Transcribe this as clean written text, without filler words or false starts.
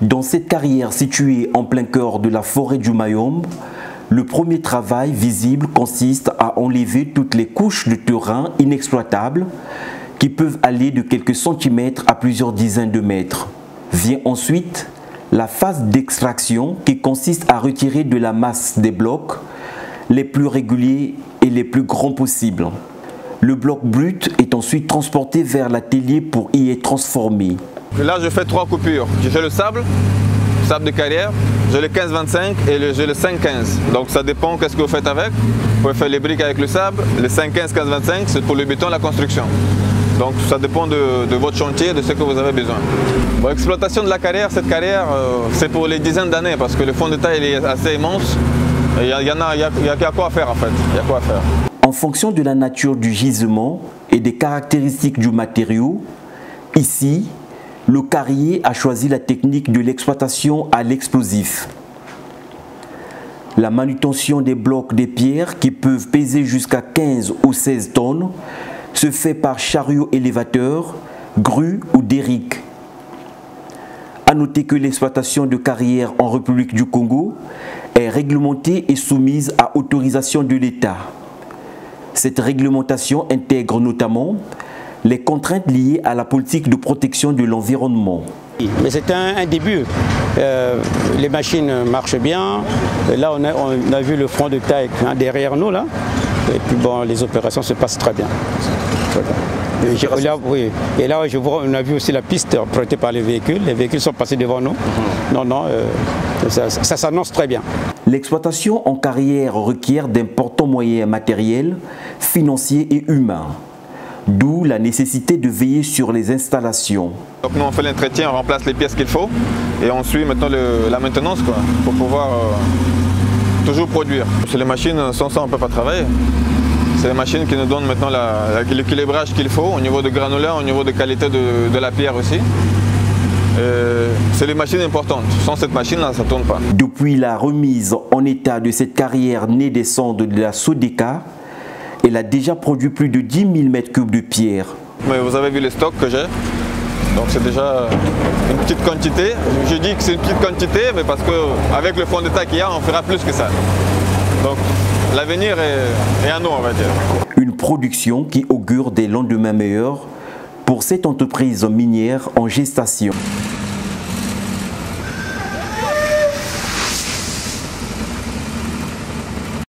Dans cette carrière située en plein cœur de la forêt du Mayombe, le premier travail visible consiste à enlever toutes les couches de terrain inexploitables qui peuvent aller de quelques centimètres à plusieurs dizaines de mètres. Vient ensuite la phase d'extraction qui consiste à retirer de la masse des blocs les plus réguliers et les plus grands possibles. Le bloc brut est ensuite transporté vers l'atelier pour y être transformé. Là, je fais 3 coupures. J'ai le sable de carrière, j'ai le 15-25 et j'ai le 5-15. Donc ça dépend qu'est-ce que vous faites avec. Vous pouvez faire les briques avec le sable, le 5-15, 15-25 c'est pour le béton, la construction. Donc ça dépend de votre chantier, de ce que vous avez besoin. Bon, exploitation de la carrière, cette carrière, c'est pour les dizaines d'années parce que le fond de taille est assez immense. Il y a quoi faire en fait. Il y a quoi faire. En fonction de la nature du gisement et des caractéristiques du matériau, ici, le carrier a choisi la technique de l'exploitation à l'explosif. La manutention des blocs de pierre qui peuvent peser jusqu'à 15 ou 16 tonnes se fait par chariot élévateur, grue ou derrick. A noter que l'exploitation de carrières en République du Congo est réglementée et soumise à autorisation de l'État. Cette réglementation intègre notamment les contraintes liées à la politique de protection de l'environnement. Mais c'est un début. Les machines marchent bien. Là, on a vu le front de taille derrière nous. Là. Et puis bon, les opérations se passent très bien. Et là, on a vu aussi la piste prêtée par les véhicules. Les véhicules sont passés devant nous. Ça s'annonce très bien. L'exploitation en carrière requiert d'importants moyens matériels, financiers et humains. D'où la nécessité de veiller sur les installations. Donc nous on fait l'entretien, on remplace les pièces qu'il faut et on suit maintenant la maintenance pour pouvoir toujours produire. C'est les machines, sans ça on ne peut pas travailler. C'est les machines qui nous donnent maintenant l'équilibrage qu'il faut au niveau de granulats, au niveau de qualité de la pierre aussi. C'est les machines importantes. Sans cette machine-là, ça ne tourne pas. Depuis la remise en état de cette carrière née des cendres de la Sodeka, elle a déjà produit plus de 10 000 m3 de pierre. Mais vous avez vu les stocks que j'ai. Donc c'est déjà une petite quantité. Je dis que c'est une petite quantité, mais parce qu'avec le fond de taille qu'il y a, on fera plus que ça. Donc l'avenir est à nous, on va dire. Une production qui augure des lendemains meilleurs pour cette entreprise minière en gestation.